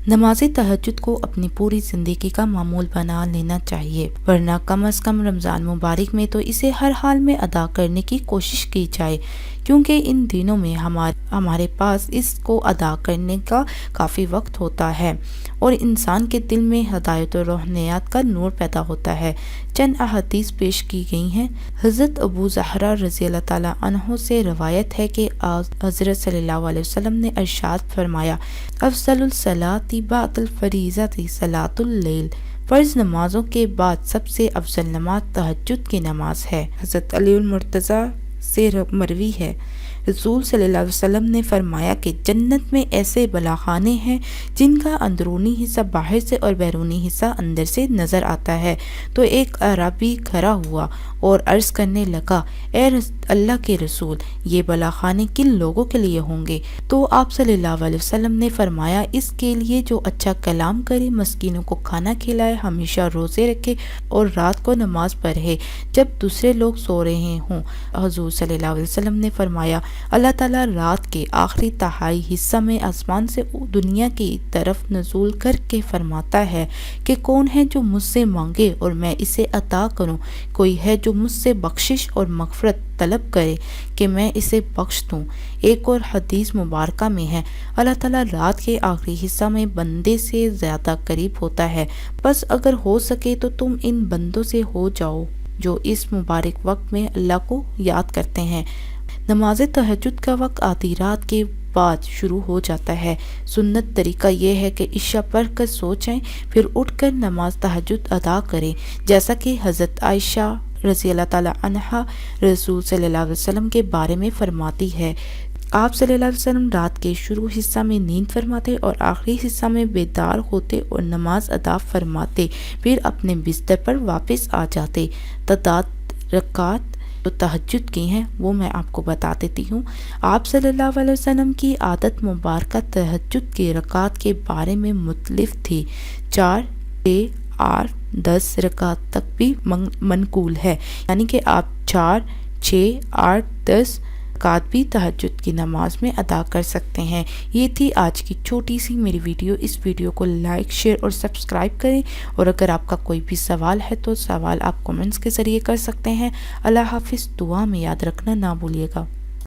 نماز تہجد کو اپنی پوری زندگی کا معمول بنا لینا چاہیے، ورنہ کم از کم رمضان مبارک میں تو اسے ہر حال میں ادا کرنے کی کوشش کی جائے، کیونکہ ان دنوں میں ہمارے پاس اس کو ادا کرنے کا کافی وقت ہوتا ہے اور انسان کے دل میں ہدایت و روحانیت کا نور پیدا ہوتا ہے۔ چند احادیث پیش کی گئی ہیں۔ حضرت ابو زہرہ رضی اللہ تعالیٰ عنہ سے روایت ہے کہ حضرت صلی اللہ علیہ وسلم نے ارشاد فرمایا، افضل الصلاۃ بعد الفریضۃ صلاۃ اللیل، فرض نمازوں کے بعد سب سے افضل نماز تہجد کی نماز ہے۔ حضرت علی المرتضیٰ سے مروی ہے، رسول صلی اللہ علیہ وسلم نے فرمایا کہ جنت میں ایسے بلاخانے ہیں جن کا اندرونی حصہ باہر سے اور بیرونی حصہ اندر سے نظر آتا ہے۔ تو ایک اعرابی کھڑا ہوا اور عرض کرنے لگا، اے اللہ کے رسول، یہ بلاخانے کن لوگوں کے لیے ہوں گے؟ تو آپ صلی اللہ علیہ وسلم نے فرمایا، اس کے لیے جو اچھا کلام کرے، مسکینوں کو کھانا کھلائے، ہمیشہ روزے رکھے اور رات کو نماز پڑھے جب دوسرے لوگ سو رہے ہوں۔ حضور صلی اللہ علیہ وسلم نے فرمایا، اللہ تعالیٰ رات کے آخری تہائی حصہ میں آسمان سے دنیا کی طرف نزول کر کے فرماتا ہے کہ کون ہے جو مجھ سے مانگے اور میں اسے عطا کروں، کوئی ہے جو مجھ سے بخشش اور مغفرت طلب کرے کہ میں اسے بخش دوں۔ ایک اور حدیث مبارکہ میں ہے، اللہ تعالیٰ رات کے آخری حصہ میں بندے سے زیادہ قریب ہوتا ہے، بس اگر ہو سکے تو تم ان بندوں سے ہو جاؤ جو اس مبارک وقت میں اللہ کو یاد کرتے ہیں۔ نماز تہجد کا وقت آدھی رات کے بعد شروع ہو جاتا ہے۔ سنت طریقہ یہ ہے کہ عشاء پڑھ کر سو جائیں، پھر اٹھ کر نماز تہجد ادا کریں، جیسا کہ حضرت عائشہ رضی اللہ تعالیٰ عنہا رسول صلی اللہ علیہ وسلم کے بارے میں فرماتی ہے، آپ صلی اللہ علیہ وسلم رات کے شروع حصہ میں نیند فرماتے اور آخری حصہ میں بیدار ہوتے اور نماز ادا فرماتے، پھر اپنے بستر پر واپس آ جاتے۔ تعداد رکعات جو تہجد کی ہیں وہ میں آپ کو بتا دیتی ہوں۔ آپ صلی اللہ علیہ وسلم کی عادت مبارکہ تہجد کی رکعات کے بارے میں مختلف تھی، 4، 6، 8، 10 رکعات تک بھی منقول ہے، یعنی کہ آپ 4، 6، 8، 10 رکعات بھی تہجد کی نماز میں ادا کر سکتے ہیں۔ یہ تھی آج کی چھوٹی سی میری ویڈیو۔ اس ویڈیو کو لائک، شیئر اور سبسکرائب کریں، اور اگر آپ کا کوئی بھی سوال ہے تو سوال آپ کومنٹس کے ذریعے کر سکتے ہیں۔ اللہ حافظ، دعا میں یاد رکھنا نہ بھولیے گا۔